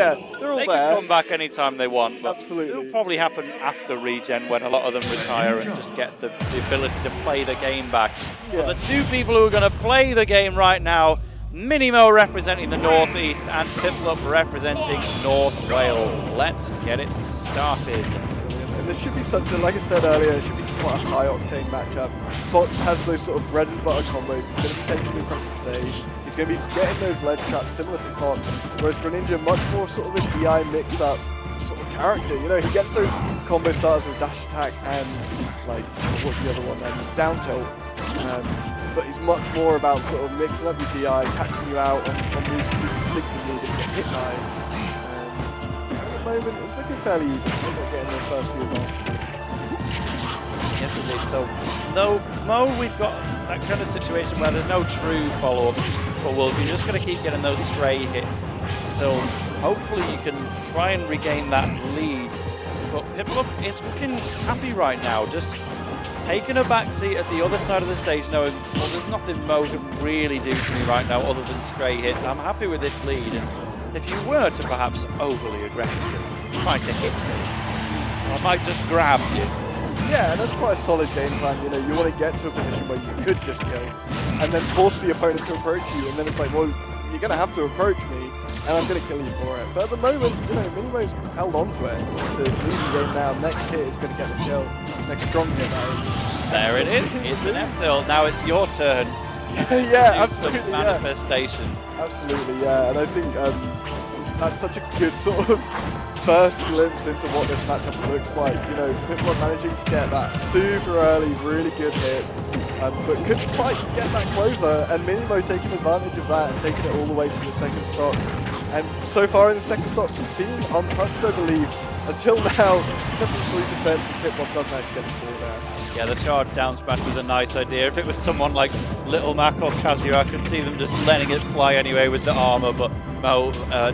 Yeah, they're all They there. can come back anytime they want. But Absolutely. it'll probably happen after regen when a lot of them retire and just get the ability to play the game back. Yeah. But the two people who are going to play the game right now, MiniMo representing the Northeast and Piplup representing North Wales. Let's get it started. And this should be such a, like I said earlier, it should be quite a high-octane matchup. Fox has those sort of bread-and-butter combos. He's going to be taking them across the stage. He's going to be getting those ledge traps similar to Fox, whereas Greninja, much more sort of a DI mix-up sort of character. You know, he gets those combo starters with dash attack and, like, what's the other one then? Down tilt. But he's much more about sort of mixing up your DI, catching you out on moves you think you need and get hit by. At the moment, it's looking fairly even. They're not getting their first few advantages. Yes, indeed. So, though, Mo, we've got that kind of situation where there's no true follow-up for Wolf. You're just going to keep getting those stray hits until hopefully you can try and regain that lead. But Piplup is looking happy right now, just taking a backseat at the other side of the stage, knowing, well, there's nothing Mo can really do to me right now other than stray hits. I'm happy with this lead. And if you were to perhaps overly aggressively try to hit me, I might just grab you. Yeah, and that's quite a solid game plan. You know, you want to get to a position where you could just kill, and then force the opponent to approach you, and then it's like, well, you're going to have to approach me, and I'm going to kill you for it. But at the moment, you know, MiniMo's held on to it. It's leading the game now. Next hit is going to get the kill. Next strong hit, that is. There it is. It's an F-tilt. Now it's your turn. Yeah, absolutely. Manifestation. Yeah. Absolutely, yeah. And I think that's such a good sort of first glimpse into what this matchup looks like. You know, Piplup managing to get that super early, really good hits, but couldn't quite get that closer, and MiniMo taking advantage of that and taking it all the way to the second stock. And so far in the second stock, being untouched, I believe, until now, 73%. Piplup does manage to get the 4 there. Yeah, the charge down smash was a nice idea. If it was someone like Little Mac or Kazuya, I could see them just letting it fly anyway with the armor, but Mo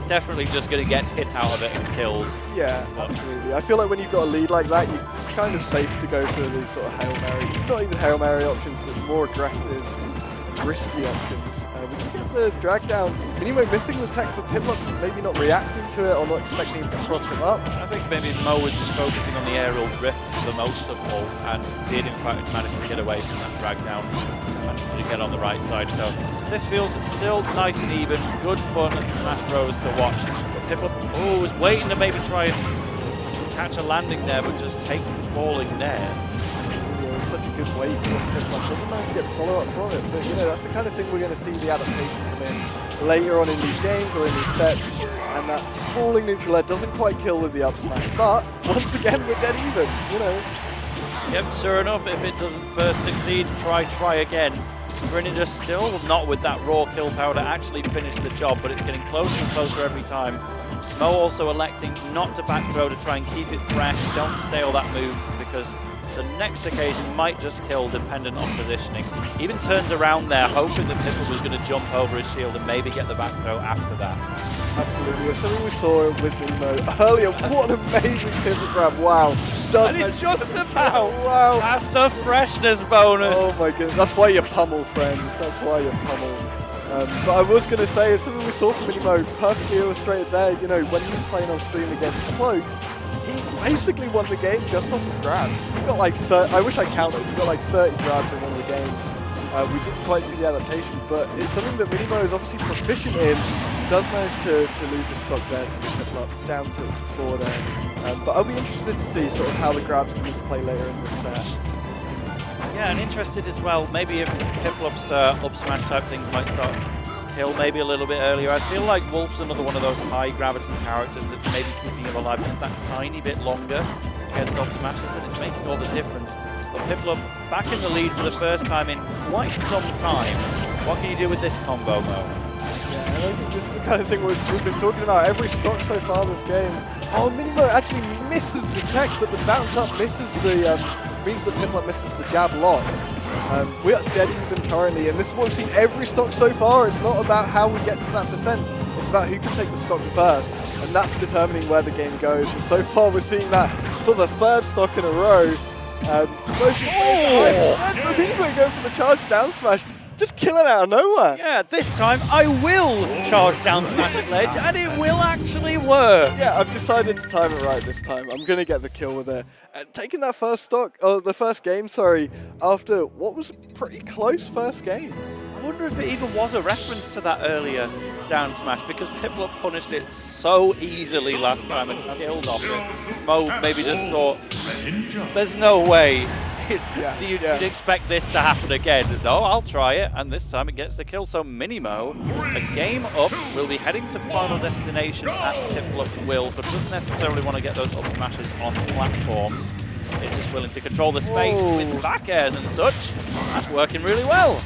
definitely just going to get hit out of it and killed. Yeah, absolutely. I feel like when you've got a lead like that, you're kind of safe to go for these sort of Hail Mary, not even Hail Mary options, but more aggressive, risky options. We can get the drag down. MiniMo missing the tech, but Piplup maybe not reacting to it or not expecting him to cross him up. I think maybe Mo was just focusing on the aerial drift the most of all, and did in fact manage to get away from that drag down, managed to get on the right side. So this feels still nice and even, good fun at Smash Bros to watch. But Piplup was waiting to maybe try and catch a landing there, but just take the falling there. Such a good wave from Piplup. Doesn't manage to get the follow-up from it, but you know, that's the kind of thing we're going to see the adaptation come in later on in these games or in these sets, and that falling neutral air doesn't quite kill with the up smash, but once again we're dead even, you know. Yep, sure enough, if it doesn't first succeed, try again. Greninja still not with that raw kill power to actually finish the job, but it's getting closer and closer every time. Mo also electing not to back throw to try and keep it fresh, don't stale that move, because the next occasion might just kill dependent on positioning. Even turns around there, hoping that Piplup was going to jump over his shield and maybe get the back throw after that. Absolutely. Something we saw with MiniMo earlier. What an amazing Piplup grab. Wow. And it's just about that's the freshness bonus. Oh my goodness. That's why you pummel, friends. That's why you pummel. But I was going to say, it's something we saw from MiniMo, perfectly illustrated there. You know, when he was playing on stream against Cloaked, he basically won the game just off of grabs. He got like 30, I wish I counted, he got like 30 grabs in one of the games. We didn't quite see the adaptations, but it's something that MiniMo is obviously proficient in. He does manage to lose his stock there to the Piplup, down to 4 there. But I'll be interested to see sort of how the grabs come into play later in this set. Yeah, and interested as well, maybe if Piplup's up smash type things might start kill maybe a little bit earlier. I feel like Wolf's another one of those high gravity characters that's maybe keeping him alive just that tiny bit longer against up smashes, and it's making all the difference. But Piplup back in the lead for the first time in quite some time. What can you do with this combo, Mo? Yeah, and I think this is the kind of thing we've been talking about every stock so far this game. Oh, MiniMo actually misses the tech, but the bounce up misses the means that Piplup misses the jab lock. We are dead even currently, and this is what we've seen every stock so far. It's not about how we get to that percent, it's about who can take the stock first, and that's determining where the game goes. And so far we're seeing that for the 3rd stock in a row. Both these players going for the charge down smash. Just killing out of nowhere. Yeah, this time I will charge down smash at ledge, and it will actually work. Yeah, I've decided to time it right this time. I'm going to get the kill with it. Taking that the first game, sorry, after what was a pretty close first game. I wonder if it even was a reference to that earlier down smash, because Piplup punished it so easily last time and killed off it. Mo maybe just thought, there's no way you'd expect this to happen again. No, I'll try it, and this time it gets the kill. So MiniMo, a game up, will be heading to final destination at Piplup Will, but doesn't necessarily want to get those up smashes on platforms. Is just willing to control the space with back airs and such. That's working really well.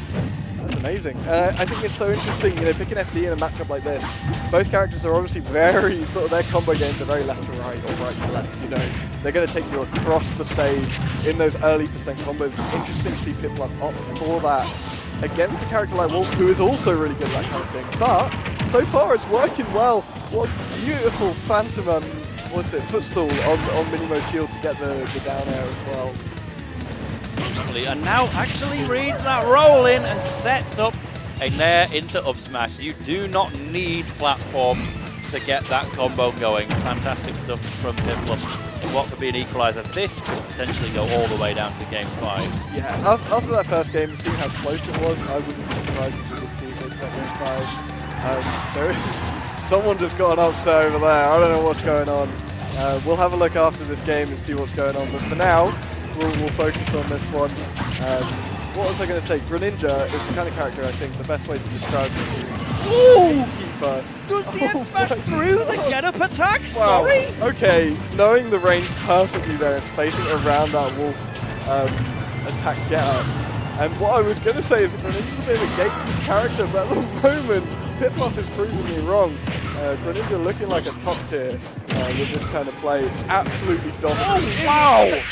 That's amazing. I think it's so interesting, picking FD in a matchup like this. Both characters are obviously very, their combo games are very left to right or right to left, They're going to take you across the stage in those early percent combos. Interesting to see Piplup opt for that against a character like Wolf, who is also really good at that kind of thing. But so far it's working well. What a beautiful phantom, footstool on MiniMo's shield to get the down air as well. And now actually reads that roll in and sets up a nair into up smash. You do not need platforms to get that combo going. Fantastic stuff from Piplup. What could be an equalizer? This could potentially go all the way down to game 5. Yeah, after that first game, seeing how close it was, I wouldn't be surprised if we could see it at game 5. There is someone just got an upset over there. I don't know what's going on. We'll have a look after this game and see what's going on. But for now, we'll focus on this one. What was I going to say? Greninja is the kind of character, I think, the best way to describe this is keeper. Does the F smash through the get-up attack? Wow. Sorry? Okay, knowing the range perfectly there, spacing around that Wolf attack get-up. And what I was going to say is that Greninja's a bit of a gatekeep character, but at the moment, Piplup is proving me wrong. Greninja looking like a top tier with this kind of play. Absolutely dominant. Oh, wow!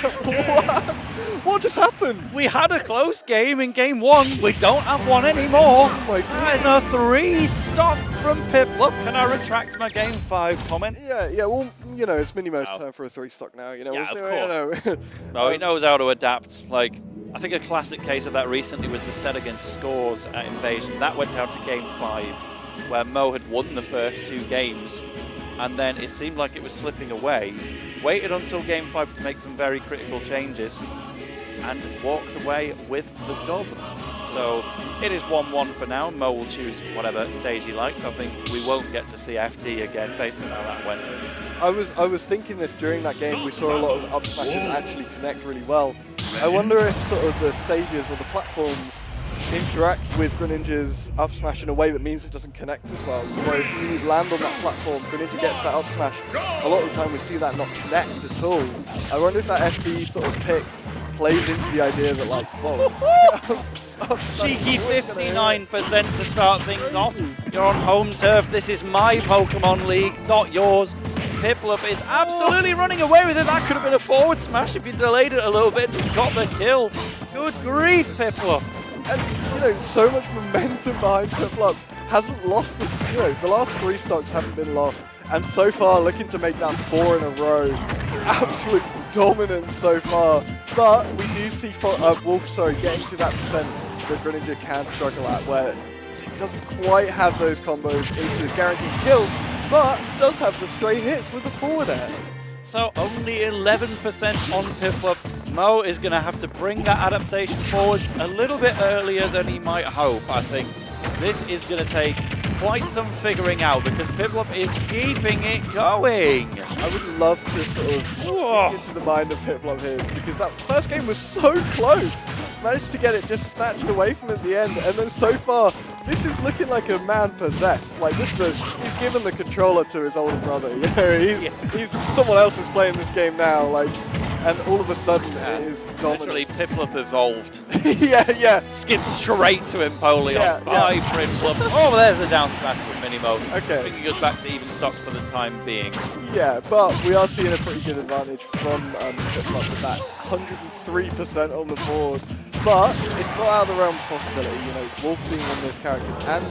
What just happened? We had a close game in game 1. We don't have one anymore. Oh my That is a 3-stock from Piplup. Can I retract my game 5 comment? Yeah. Well, it's MiniMo's turn for a 3-stock now. Yeah, we'll of see, course. No, he knows how to adapt. I think a classic case of that recently was the set against Scores at Invasion. That went down to game 5, where Mo had won the first 2 games, and then it seemed like it was slipping away. Waited until game 5 to make some very critical changes, and walked away with the dub. So it is 1-1 for now. Mo will choose whatever stage he likes. I think we won't get to see FD again based on how that went. I was thinking this during that game. We saw a lot of up smashes actually connect really well. I wonder if the stages or the platforms interact with Greninja's up smash in a way that means it doesn't connect as well. Where if you land on that platform, Greninja gets that up smash. A lot of the time we see that not connect at all. I wonder if that FD pick plays into the idea that cheeky 59% to start things off. You're on home turf. This is my Pokemon League, not yours. Piplup is absolutely running away with it. That could have been a forward smash if you delayed it a little bit. Just got the kill. Good grief, Piplup. And so much momentum behind Piplup. Hasn't lost this. The last 3 stocks haven't been lost, and so far looking to make that 4 in a row. Absolute dominance so far. But we do see Wolf, getting to that percent that Greninja can struggle at, where it doesn't quite have those combos into guaranteed kills, but does have the stray hits with the forward air. So only 11% on Piplup. Mo is going to have to bring that adaptation forwards a little bit earlier than he might hope, I think. This is going to take quite some figuring out because Piplup is keeping it going. I would love to see into the mind of Piplup here, because that first game was so close. Managed to get it just snatched away from at the end, and then so far this is looking like a man possessed. He's given the controller to his older brother. He's someone else is playing this game now. And all of a sudden it is dominant. Literally, Piplup evolved. yeah. Skid straight to Empoleon by Piplup. Oh, there's the down smash from MiniMo. Okay. Bringing us back to even stocks for the time being. Yeah, but we are seeing a pretty good advantage from Piplup with that 103% on the board. But it's not out of the realm of possibility. Wolf being one of those characters, and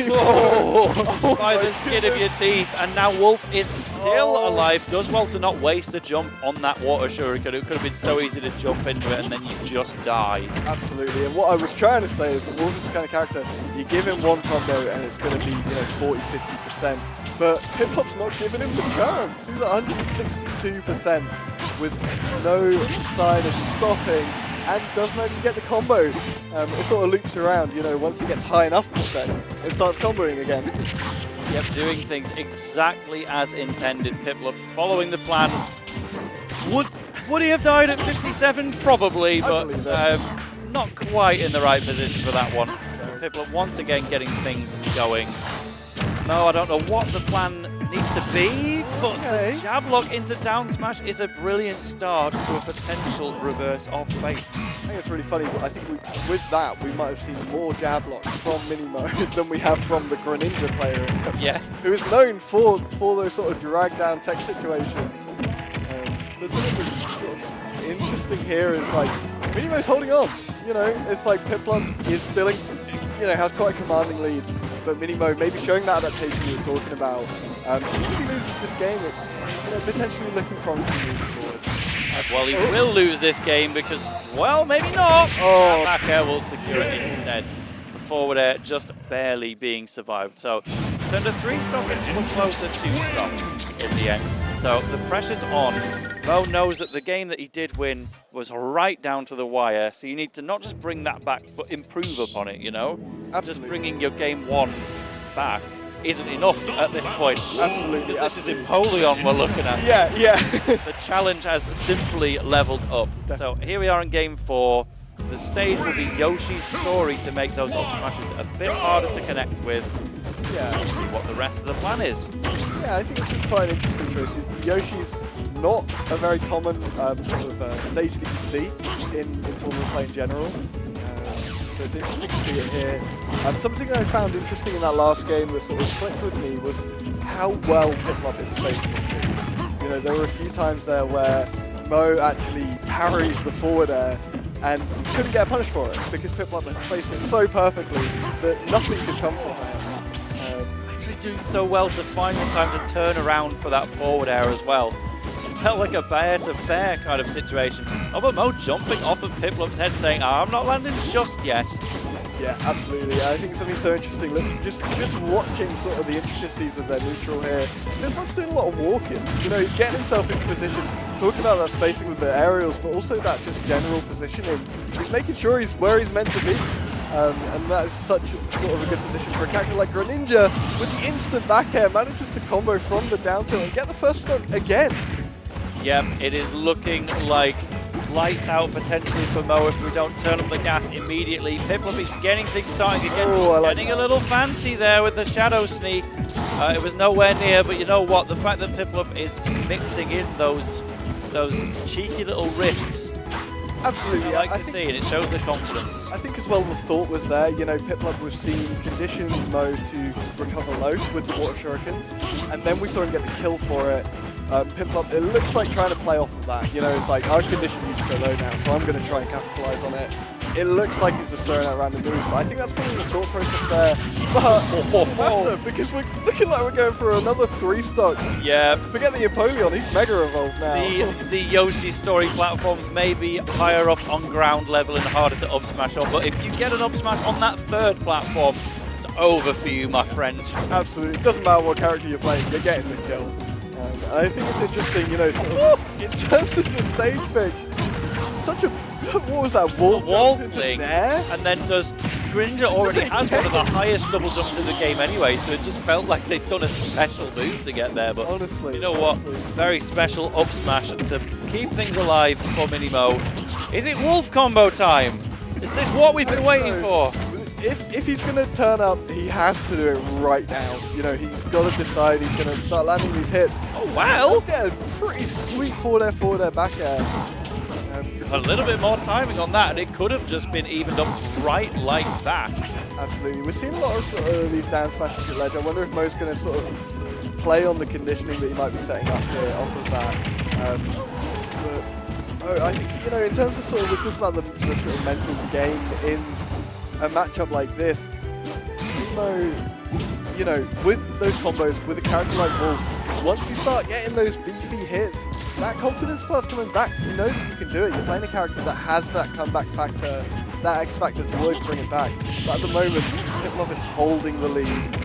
Oh, by the skin of your teeth. And now Wolf is still alive. Does well to not waste a jump on that water shuriken. It could have been so easy to jump into it and then you just die. Absolutely. And what I was trying to say is that Wolf is the kind of character, you give him one combo and it's going to be, 40, 50%. But Piplup's not giving him the chance. He's at 162% with no sign of stopping. And does manage to get the combo. It sort of loops around, once he gets high enough percent, it starts comboing again. Yep, doing things exactly as intended. Piplup following the plan. Would he have died at 57? Probably, but not quite in the right position for that one. Piplup once again getting things going. No, I don't know what the plan needs to be, but the jab lock into down smash is a brilliant start to a potential reverse of fate. I think it's really funny, but I think with that, we might have seen more jab locks from MiniMo than we have from the Greninja player, who is known for those sort of drag down tech situations. But something that's sort of interesting here is like, MiniMo's holding on. It's like Piplup is still, has quite a commanding lead. But MiniMo maybe showing that adaptation you were talking about. If he loses this game, potentially looking promising moving forward. Well, he will lose this game because, well, maybe not. Oh. Back air will secure it instead. The forward air just barely being survived. So, turned a 3-stock into a closer 2-stock in the end. So, the pressure's on. Mo knows that the game that he did win was right down to the wire. So, you need to not just bring that back, but improve upon it, Absolutely. Just bringing your game 1 back isn't enough at this point. Absolutely. This is Empoleon we're looking at. Yeah. The challenge has simply leveled up. So here we are in game 4. The stage will be Yoshi's story to make those up smashes a bit harder to connect with. Yeah. See what the rest of the plan is. Yeah, I think this is quite an interesting choice. Yoshi's not a very common stage that you see in tournament play in general. So it's interesting to see it here. Something I found interesting in that last game that sort of clicked with me was how well Piplup is spacing his moves. There were a few times there where Mo actually parried the forward air and couldn't get punished for it because Piplup had spaced it so perfectly that nothing could come from there. Actually doing so well to find the time to turn around for that forward air as well. It felt like a bear to fair kind of situation. Oh, but Mo jumping off of Piplup's head saying, I'm not landing just yet. Yeah, absolutely. I think something so interesting. Look, just watching sort of the intricacies of their neutral here. Piplup's doing a lot of walking. He's getting himself into position, talking about that spacing with the aerials, but also that just general positioning. He's making sure he's where he's meant to be. And that is such sort of a good position for a character like Greninja. With the instant back air, manages to combo from the down tilt and get the first stock again. Yep, it is looking like lights out potentially for Mo if we don't turn on the gas immediately. Piplup is getting things starting again. Getting a little fancy there with the shadow sneak. It was nowhere near, but you know what? The fact that Piplup is mixing in those cheeky little risks. Absolutely. I like to see it. It shows the confidence. I think as well the thought was there. Piplup was seen condition Mo to recover low with the water shurikens, and then we saw him get the kill for it. Piplup, it looks like trying to play off of that. It's like, I've conditioned you to go low now, so I'm going to try and capitalize on it. It looks like he's just throwing out random moves, but I think that's probably the thought process there. But it doesn't matter, because we're looking like we're going for another 3-stock. Yeah. Forget the Empoleon, he's Mega Evolved now. The Yoshi story platforms may be higher up on ground level and harder to up smash on, but if you get an up smash on that 3rd platform, it's over for you, my friend. Absolutely. It doesn't matter what character you're playing, you're getting the kill. And I think it's interesting, sort of, in terms of the stage fix, such a, what was that, wall thing, there? And then Greninja already has one of the highest double jumps in the game anyway, so it just felt like they'd done a special move to get there, but honestly, you know what, very special up smash to keep things alive for MiniMo. Is it Wolf combo time? Is this what we've been waiting for? If he's going to turn up, he has to do it right now. He's got to decide he's going to start landing these hits. Oh, wow. Let's get a pretty sweet forward air, back air. A little bit more timing on that, and it could have just been evened up right like that. Absolutely. We're seeing a lot of sort of these down smashes at ledge. I wonder if Mo's going to sort of play on the conditioning that he might be setting up here off of that. But I think, in terms of sort of, we're talking about the sort of mental game in a matchup like this, MiniMo, you know, with those combos, with a character like Wolf, once you start getting those beefy hits, that confidence starts coming back. You know that you can do it. You're playing a character that has that comeback factor, that X factor to always bring it back. But at the moment, Piplup is holding the lead.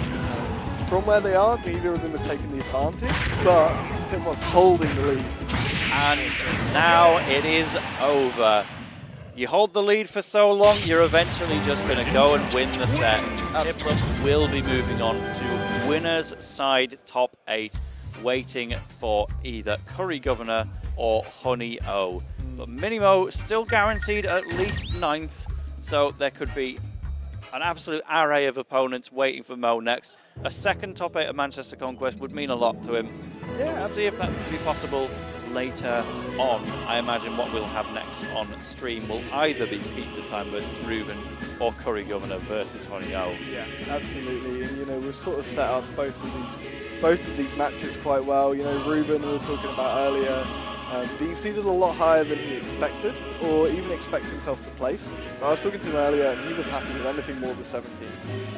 From where they are, neither of them has taken the advantage, but Piplup's holding the lead. And now it is over. You hold the lead for so long, you're eventually just going to go and win the set. Piplup will be moving on to winner's side top 8, waiting for either Curry Governor or Honey O. But MiniMo still guaranteed at least 9th, so there could be an absolute array of opponents waiting for Mo next. A second top 8 at Manchester Conquest would mean a lot to him. Yeah, we'll see if that can be possible later on. I imagine what we'll have next on stream will either be Pizza Time versus Ruben or Curry Governor versus Honey O. Yeah, absolutely. And you know, we've sort of set up both of these matches quite well. You know, Ruben, we were talking about earlier, being seeded a lot higher than he expected, or even expects himself to place. But I was talking to him earlier, and he was happy with anything more than 17.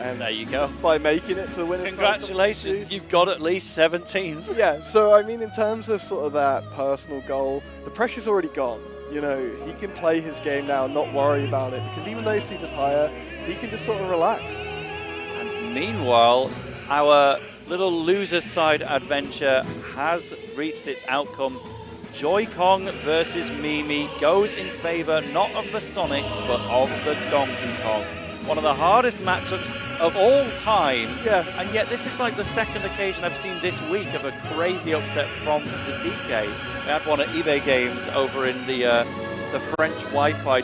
And there you go. Just by making it to the winner's congratulations, you've got at least 17th. Yeah, so I mean, in terms of sort of that personal goal, the pressure's already gone. You know, he can play his game now, not worry about it, because even though he's seeded higher, he can just sort of relax. And meanwhile, our little loser's side adventure has reached its outcome. Joy Kong versus Mimi goes in favor not of the Sonic, but of the Donkey Kong. One of the hardest matchups of all time. Yeah. And yet this is like the second occasion I've seen this week of a crazy upset from the DK. We had one at eBay Games over in the French Wi-Fi